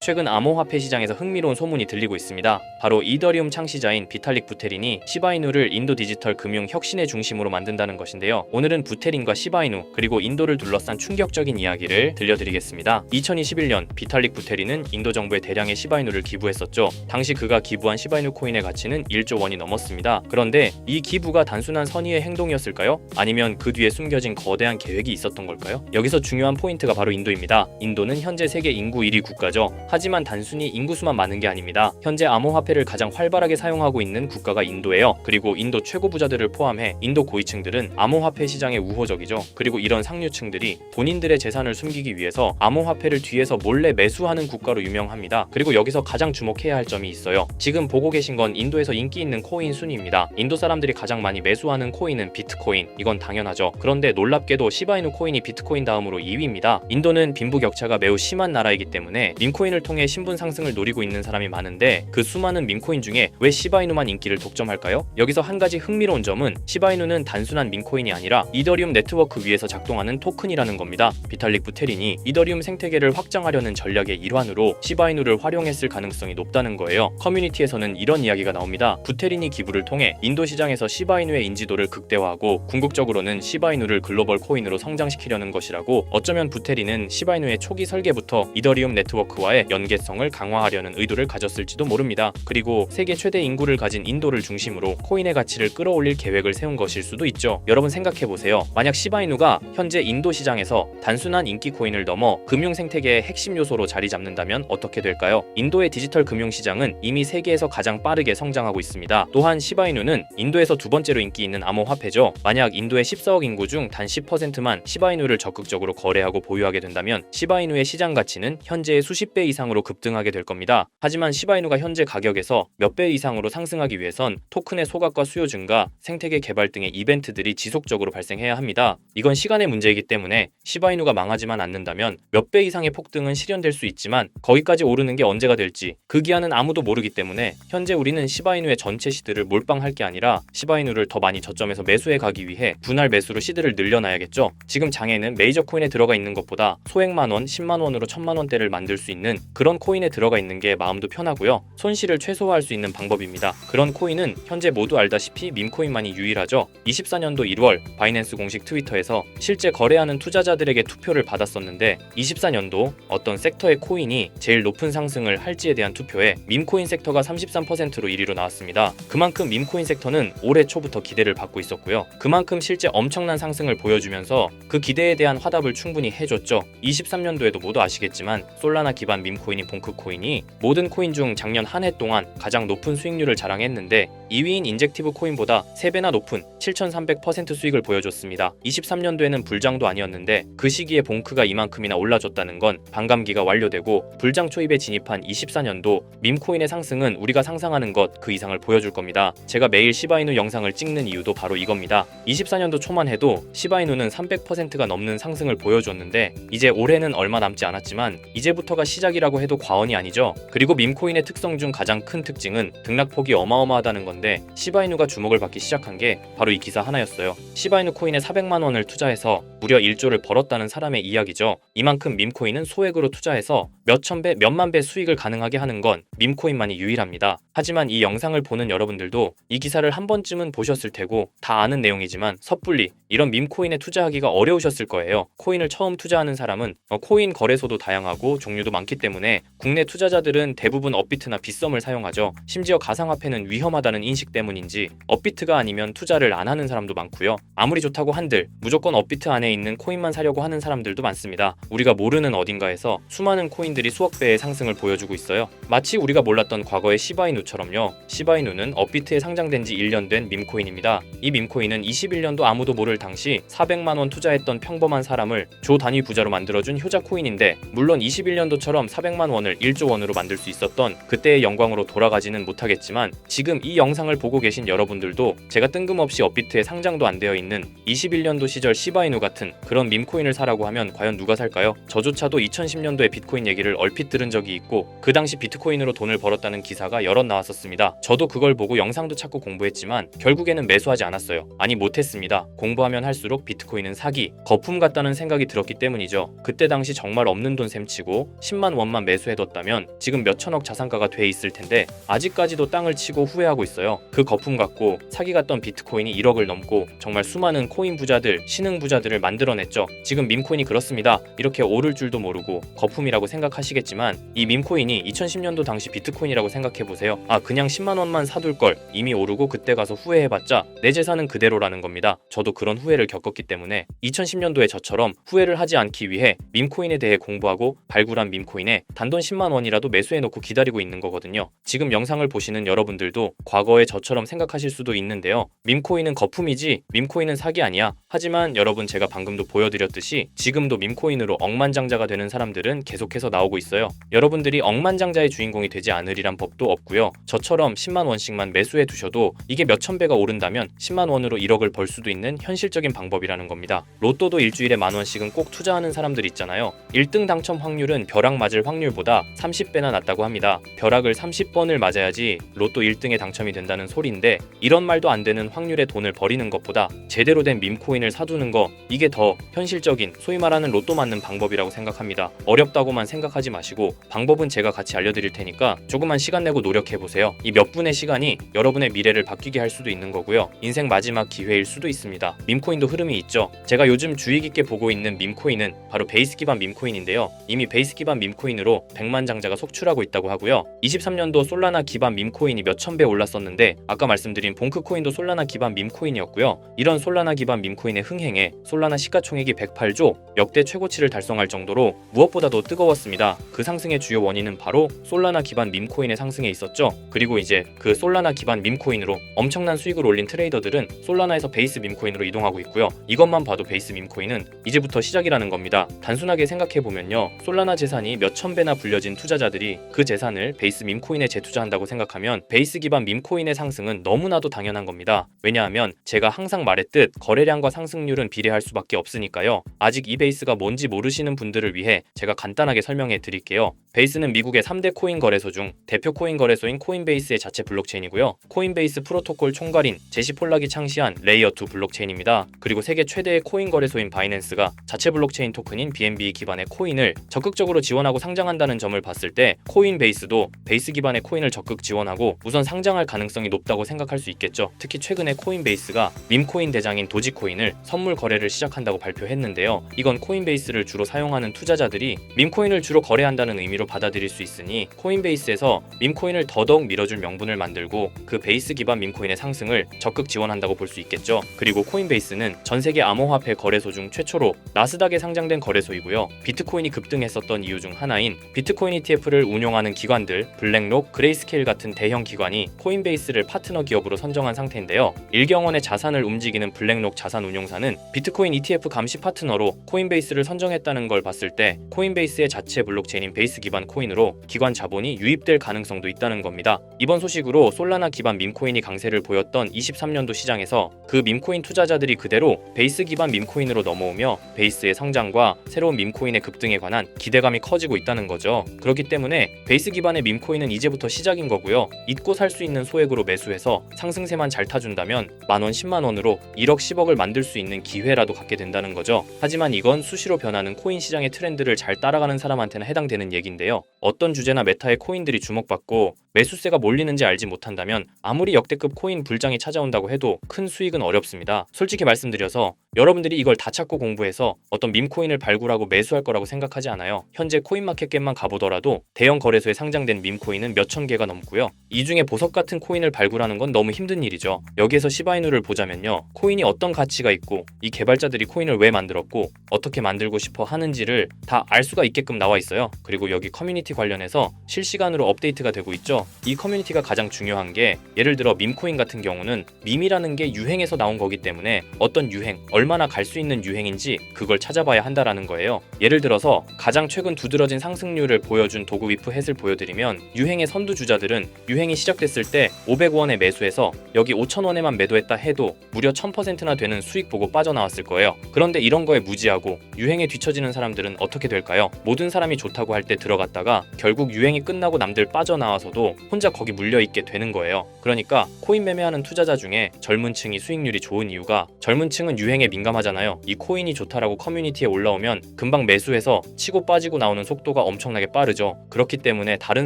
최근 암호화폐 시장에서 흥미로운 소문이 들리고 있습니다. 바로 이더리움 창시자인 비탈릭 부테린이 시바이누를 인도 디지털 금융 혁신의 중심으로 만든다는 것인데요. 오늘은 부테린과 시바이누 그리고 인도를 둘러싼 충격적인 이야기를 들려드리겠습니다. 2021년 비탈릭 부테린은 인도 정부에 대량의 시바이누를 기부했었죠. 당시 그가 기부한 시바이누 코인의 가치는 1조 원이 넘었습니다. 그런데 이 기부가 단순한 선의의 행동이었을까요? 아니면 그 뒤에 숨겨진 거대한 계획이 있었던 걸까요? 여기서 중요한 포인트가 바로 인도입니다. 인도는 현재 세계 인구 1위 국가죠. 하지만 단순히 인구수만 많은 게 아닙니다. 현재 암호화폐를 가장 활발하게 사용하고 있는 국가가 인도예요. 그리고 인도 최고 부자들을 포함해 인도 고위층들은 암호화폐 시장에 우호적이죠. 그리고 이런 상류층들이 본인들의 재산을 숨기기 위해서 암호화폐를 뒤에서 몰래 매수하는 국가로 유명합니다. 그리고 여기서 가장 주목해야 할 점이 있어요. 지금 보고 계신 건 인도에서 인기 있는 코인 순위입니다. 인도 사람들이 가장 많이 매수하는 코인은 비트코인. 이건 당연하죠. 그런데 놀랍게도 시바이누 코인이 비트코인 다음으로 2위입니다. 인도는 빈부격차가 매우 심한 나라이기 때문에 밈코인을 통해 신분 상승을 노리고 있는 사람이 많은데 그 수많은 밈코인 중에 왜 시바이누만 인기를 독점할까요? 여기서 한 가지 흥미로운 점은 시바이누는 단순한 밈코인이 아니라 이더리움 네트워크 위에서 작동하는 토큰이라는 겁니다. 비탈릭 부테린이 이더리움 생태계를 확장하려는 전략의 일환으로 시바이누를 활용했을 가능성이 높다는 거예요. 커뮤니티에서는 이런 이야기가 나옵니다. 부테린이 기부를 통해 인도 시장에서 시바이누의 인지도를 극대화하고 궁극적으로는 시바이누를 글로벌 코인으로 성장시키려는 것이라고. 어쩌면 부테린은 시바이누의 초기 설계부터 이더리움 네트워크와의 연계성을 강화하려는 의도를 가졌을지도 모릅니다. 그리고 세계 최대 인구를 가진 인도를 중심으로 코인의 가치를 끌어올릴 계획을 세운 것일 수도 있죠. 여러분 생각해보세요. 만약 시바이누가 현재 인도 시장에서 단순한 인기 코인을 넘어 금융 생태계의 핵심 요소로 자리 잡는다면 어떻게 될까요? 인도의 디지털 금융 시장은 이미 세계에서 가장 빠르게 성장하고 있습니다. 또한 시바이누는 인도에서 두 번째로 인기 있는 암호화폐죠. 만약 인도의 14억 인구 중 단 10%만 시바이누를 적극적으로 거래하고 보유하게 된다면 시바이누의 시장 가치는 현재의 수십 배 이상으로 급등하게 될 겁니다. 하지만 시바이누가 현재 가격에서 몇 배 이상으로 상승하기 위해선 토큰의 소각과 수요 증가, 생태계 개발 등의 이벤트들이 지속적으로 발생해야 합니다. 이건 시간의 문제이기 때문에 시바이누가 망하지만 않는다면 몇 배 이상의 폭등은 실현될 수 있지만 거기까지 오르는 게 언제가 될지 그 기한은 아무도 모르기 때문에 현재 우리는 시바이누의 전체 시드를 몰빵할 게 아니라 시바이누를 더 많이 저점에서 매수해 가기 위해 분할 매수로 시드를 늘려놔야겠죠. 지금 장에는 메이저 코인에 들어가 있는 것보다 소액만 원, 10만 원으로 1000만 원대를 만들 수 있는 그런 코인에 들어가 있는 게 마음도 편하고요. 손실을 최소화할 수 있는 방법입니다. 그런 코인은 현재 모두 알다시피 밈코인만이 유일하죠. 24년도 1월 바이낸스 공식 트위터에서 실제 거래하는 투자자들에게 투표를 받았었는데 24년도 어떤 섹터의 코인이 제일 높은 상승을 할지에 대한 투표에 밈코인 섹터가 33%로 1위로 나왔습니다. 그만큼 밈코인 섹터는 올해 초부터 기대를 받고 있었고요. 그만큼 실제 엄청난 상승을 보여주면서 그 기대에 대한 화답을 충분히 해줬죠. 23년도에도 모두 아시겠지만 솔라나 기반 밈코인인 봉크코인이 모든 코인 중 작년 한 해 동안 가장 높은 수익률을 자랑했는데 2위인 인젝티브 코인보다 3배나 높은 7300% 수익을 보여줬습니다. 23년도에는 불장도 아니었는데 그 시기에 봉크가 이만큼이나 올라줬다는 건 반감기가 완료되고 불장 초입에 진입한 24년도 밈코인의 상승은 우리가 상상하는 것 그 이상을 보여줄 겁니다. 제가 매일 시바이누 영상을 찍는 이유도 바로 이겁니다. 24년도 초만 해도 시바이누는 300%가 넘는 상승을 보여줬는데 이제 올해는 얼마 남지 않았지만 이제부터가 시작이라고 해도 과언이 아니죠. 그리고 밈코인의 특성 중 가장 큰 특징은 등락폭이 어마어마하다는 건데 시바이누가 주목을 받기 시작한 게 바로 이 기사 하나였어요. 시바이누 코인에 400만 원을 투자해서 무려 1조를 벌었다는 사람의 이야기죠. 이만큼 밈코인은 소액으로 투자해서 몇천 배, 몇만 배 수익을 가능하게 하는 건 밈코인만이 유일합니다. 하지만 이 영상을 보는 여러분들도 이 기사를 한 번쯤은 보셨을 테고 다 아는 내용이지만 섣불리 이런 밈코인에 투자하기가 어려우셨을 거예요. 코인을 처음 투자하는 사람은 코인 거래소도 다양하고 종류도 많기 때문에 국내 투자자들은 대부분 업비트나 빗썸을 사용하죠. 심지어 가상화폐는 위험하다는 인식 때문인지 업비트가 아니면 투자를 안 하는 사람도 많고요. 아무리 좋다고 한들 무조건 업비트 안에 있는 코인만 사려고 하는 사람들도 많습니다. 우리가 모르는 어딘가에서 수많은 코인들이 수억 배의 상승을 보여주고 있어요. 마치 우리가 몰랐던 과거의 시바이누처럼요. 시바이누는 업비트에 상장된 지 1년 된 밈코인입니다. 이 밈코인은 21년도 아무도 모를 당시 400만 원 투자했던 평범한 사람을 조 단위 부자로 만들어준 효자 코인인데 물론 21년도처럼 400만 원을 1조 원으로 만들 수 있었던 그때의 영광으로 돌아가지는 못하겠지만 지금 이 영상을 보고 계신 여러분들도 제가 뜬금없이 업비트에 상장도 안 되어 있는 21년도 시절 시바이누 같은 그런 밈코인을 사라고 하면 과연 누가 살까요? 저조차도 2010년도에 비트코인 얘기를 얼핏 들은 적이 있고 그 당시 비트코인으로 돈을 벌었다는 기사가 여럿 나왔었습니다. 저도 그걸 보고 영상도 찾고 공부했지만 결국에는 매수하지 않았어요. 아니 못했습니다. 공부하면 할수록 비트코인은 사기, 거품 같다는 생각이 들었기 때문이죠. 그때 당시 정말 없는 돈 셈치고 10만 원만 원만 매수해뒀다면 지금 몇천억 자산가가 돼 있을 텐데 아직까지도 땅을 치고 후회하고 있어요. 그 거품 갖고 사기 같던 비트코인이 1억을 넘고 정말 수많은 코인 부자들, 신흥 부자들을 만들어냈죠. 지금 밈코인이 그렇습니다. 이렇게 오를 줄도 모르고 거품이라고 생각하시겠지만 이 밈코인이 2010년도 당시 비트코인이라고 생각해보세요. 그냥 10만 원만 사둘 걸, 이미 오르고 그때 가서 후회해봤자 내 재산은 그대로라는 겁니다. 저도 그런 후회를 겪었기 때문에 2010년도에 저처럼 후회를 하지 않기 위해 밈코인에 대해 공부하고 발굴한 밈코인에 단돈 10만 원이라도 매수해놓고 기다리고 있는 거거든요. 지금 영상을 보시는 여러분들도 과거에 저처럼 생각하실 수도 있는데요. 밈코인은 거품이지 밈코인은 사기 아니야. 하지만 여러분, 제가 방금도 보여드렸듯이 지금도 밈코인으로 억만장자가 되는 사람들은 계속해서 나오고 있어요. 여러분들이 억만장자의 주인공이 되지 않으리란 법도 없고요. 저처럼 10만 원씩만 매수해 두셔도 이게 몇천 배가 오른다면 10만 원으로 1억을 벌 수도 있는 현실적인 방법이라는 겁니다. 로또도 일주일에 만 원씩은 꼭 투자하는 사람들 있잖아요. 1등 당첨 확률은 벼락 맞을 확률보다 30배나 낮다고 합니다. 벼락을 30번을 맞아야지 로또 1등에 당첨이 된다는 소리인데, 이런 말도 안 되는 확률의 돈을 버리는 것보다 제대로 된 밈코인을 사두는 거, 이게 더 현실적인, 소위 말하는 로또 맞는 방법이라고 생각합니다. 어렵다고만 생각하지 마시고 방법은 제가 같이 알려드릴 테니까 조금만 시간 내고 노력해보세요. 이 몇 분의 시간이 여러분의 미래를 바뀌게 할 수도 있는 거고요. 인생 마지막 기회일 수도 있습니다. 밈코인도 흐름이 있죠. 제가 요즘 주의 깊게 보고 있는 밈코인은 바로 베이스 기반 밈코인인데요. 이미 베이스 기반 밈코인으로 100만 장자가 속출하고 있다고 하고요. 23년도 솔라나 기반 밈코인이 몇천 배 올랐었는데 아까 말씀드린 봉크코인도 솔라나 기반 밈코인이었고요. 이런 솔라나 기반 밈코인의 흥행에 솔라나 시가총액이 108조, 역대 최고치를 달성할 정도로 무엇보다도 뜨거웠습니다. 그 상승의 주요 원인은 바로 솔라나 기반 밈코인의 상승에 있었죠. 그리고 이제 그 솔라나 기반 밈코인으로 엄청난 수익을 올린 트레이더들은 솔라나에서 베이스 밈코인으로 이동하고 있고요. 이것만 봐도 베이스 밈코인은 이제부터 시작이라는 겁니다. 단순하게 생각해보면요, 솔라나 재산이 몇천 배나 불려진 투자자들이 그 재산을 베이스 밈코인에 재투자한다고 생각하면 베이스 기반 밈코인의 상승은 너무나도 당연한 겁니다. 왜냐하면 제가 항상 말했듯 거래량과 상승률은 비례할 수밖에 없으니까요. 아직 이 베이스가 뭔지 모르시는 분들을 위해 제가 간단하게 설명해 드릴게요. 베이스는 미국의 3대 코인 거래소 중 대표 코인 거래소인 코인베이스의 자체 블록체인이고요. 코인베이스 프로토콜 총괄인 제시 폴락이 창시한 레이어2 블록체인입니다. 그리고 세계 최대의 코인 거래소인 바이낸스가 자체 블록체인 토큰인 BNB 기반의 코인을 적극적으로 지원하고 상장한다는 점을 봤을 때 코인베이스도 베이스 기반의 코인을 적극 지원하고 우선 상장할 가능성이 높다고 생각할 수 있겠죠. 특히 최근에 코인베이스가 밈코인 대장인 도지코인을 선물 거래를 시작한다고 발표했는데요. 이건 코인베이스를 주로 사용하는 투자자들이 밈코인을 주로 거래한다는 의미로 받아들일 수 있으니 코인베이스에서 밈코인을 더더욱 밀어줄 명분을 만들고 그 베이스 기반 밈코인의 상승을 적극 지원한다고 볼 수 있겠죠. 그리고 코인베이스는 전 세계 암호화폐 거래소 중 최초로 나스닥에 상장된 거래소이고요. 비트코인이 급등했었던 이유 중 하나인 비트코인 ETF를 운용하는 기관들 블랙록, 그레이스케일 같은 대형 기관이 코인베이스를 파트너 기업으로 선정한 상태인데요. 1경 원의 자산을 움직이는 블랙록 자산운용사는 비트코인 ETF 감시 파트너로 코인베이스를 선정했다는 걸 봤을 때 코인베이스의 자체 블록체인인 베이스 기반 코인으로 기관 자본이 유입될 가능성도 있다는 겁니다. 이번 소식으로 솔라나 기반 밈코인이 강세를 보였던 23년도 시장에서 그 밈코인 투자자들이 그대로 베이스 기반 밈코인으로 넘어오며 베이스의 성장과 새로운 밈코인의 급등에 관한 기대감이 커지고 있다는 거죠. 그렇기 때문에 베이스 기반의 밈코인은 이제부터 시작인 거고요. 잊고 살 수 있는 소액으로 매수해서 상승세만 잘 타준다면 만원 10만원으로 1억 10억을 만들 수 있는 기회라도 갖게 된다는 거죠. 하지만 이건 수시로 변하는 코인 시장의 트렌드를 잘 따라가는 사람한테는 해당되는 얘기인데요. 어떤 주제나 메타의 코인들이 주목받고 매수세가 몰리는지 알지 못한다면 아무리 역대급 코인 불장이 찾아온다고 해도 큰 수익은 어렵습니다. 솔직히 말씀드려서 여러분들이 이걸 다 찾고 공부해서 어떤 밈코인을 발굴하고 매수할 거라고 생각하지 않아요. 현재 코인마켓겟만 가보더라도 대형 거래소에 상장된 밈코인은 몇천 개가 넘고요. 이 중에 보석 같은 코인을 발굴하는 건 너무 힘든 일이죠. 여기에서 시바이누를 보자면요, 코인이 어떤 가치가 있고 이 개발자들이 코인을 왜 만들었고 어떻게 만들고 싶어 하는지를 다 알 수가 있게끔 나와 있어요. 그리고 여기 커뮤니티 관련해서 실시간으로 업데이트가 되고 있죠. 이 커뮤니티가 가장 중요한 게, 예를 들어 밈코인 같은 경우는 밈이라는 게 유행에서 나온 거기 때문에 어떤 유행, 얼마나 갈 수 있는 유행인지 그걸 찾아봐야 한다라는 거예요. 예를 들어서 가장 최근 두드러진 상승률을 보여준 도그위프 햇을 보여드리면, 유행의 선두주자들은 유행이 시작됐을 때 500원에 매수해서 여기 5,000원에만 매도했다 해도 무려 1000%나 되는 수익 보고 빠져나왔을 거예요. 그런데 이런 거에 무지하고 유행에 뒤처지는 사람들은 어떻게 될까요? 모든 사람이 좋다고 할 때 들어갔다가 결국 유행이 끝나고 남들 빠져나와서도 혼자 거기 물려있게 되는 거예요. 그러니까 코인 매매하는 투자자 중에 젊은 층이 수익률이 좋은 이유가, 젊은 층은 유행에 민감하잖아요. 이 코인이 좋다라고 커뮤니티에 올라오면 금방 매수해서 치고 빠지고 나오는 속도가 엄청나게 빠르죠. 그렇기 때문에 다른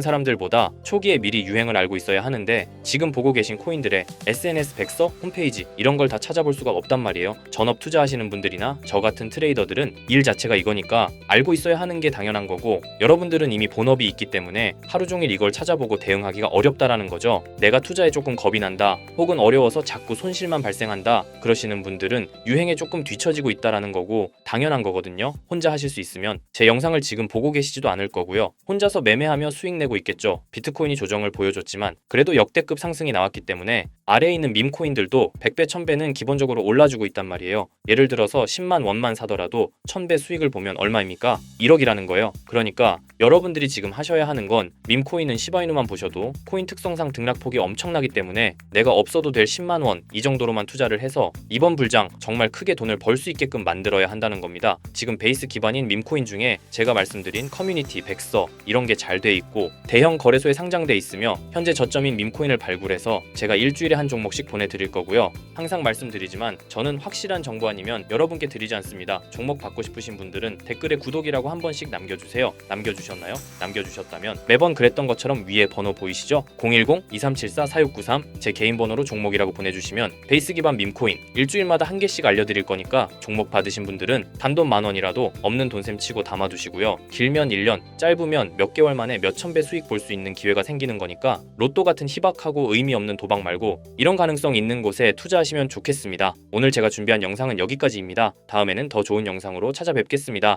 사람들보다 초기에 미리 유행을 알고 있어야 하는데 지금 보고 계신 코인들의 SNS 백서, 홈페이지 이런 걸 다 찾아볼 수가 없단 말이에요. 전업 투자하시는 분들이나 저 같은 트레이더들은 일 자체가 이거니까 알고 있어야 하는 게 당연한 거고, 여러분들은 이미 본업이 있기 때문에 하루 종일 이걸 찾아보고 대응하기가 어렵다라는 거죠. 내가 투자에 조금 겁이 난다, 혹은 어려워서 자꾸 손실만 발생한다 그러시는 분들은 유행에 조금 뒤처지고 있다라는 거고 당연한 거거든요. 혼자 하실 수 있으면. 제 영상을 지금 보고 계시지도 않을 거고요. 혼자서 매매하며 수익 내고 있겠죠. 비트코인이 조정을 보여줬지만 그래도 역대급 상승이 나왔기 때문에 아래에 있는 밈코인들도 100배, 1000배는 기본적으로 올라주고 있단 말이에요. 예를 들어서 10만 원만 사더라도 1000배 수익을 보면 얼마입니까? 1억이라는 거예요. 그러니까 여러분들이 지금 하셔야 하는 건 밈코인은 시바이누만 보셔도 코인 특성상 등락폭이 엄청나기 때문에 내가 없어도 될 10만 원 이 정도로만 투자를 해서 이번 불장 정말 크게 돈을 벌 수 있게끔 만들어야 한다는 겁니다. 지금 베이스 기반인 밈코인 중에 제가 말씀드린 커뮤니티, 백서 이런 게 잘 돼 있고 대형 거래소에 상장돼 있으며 현재 저점인 밈코인을 발굴해서 제가 일주일에 한 종목씩 보내드릴 거고요. 항상 말씀드리지만 저는 확실한 정보 아니면 여러분께 드리지 않습니다. 종목 받고 싶으신 분들은 댓글에 구독이라고 한 번씩 남겨주세요. 남겨주셨나요? 남겨주셨다면 매번 그랬던 것처럼 위에 번호 보이시죠? 010-2374-4693 제 개인 번호로 종목이라고 보내주시면 베이스 기반 밈코인 일주일마다 한 개씩 알려드릴 거니까 종목 받으신 분들은 단돈 10,000원이라도 없는 돈셈 치고 담아두시고요. 길면 1년, 짧으면 몇 개월 만에 몇천 배 수익 볼 수 있는 기회가 생기는 거니까 로또 같은 희박하고 의미 없는 도박 말고 이런 가능성 있는 곳에 투자하시면 좋겠습니다. 오늘 제가 준비한 영상은 여기까지입니다. 다음에는 더 좋은 영상으로 찾아뵙겠습니다.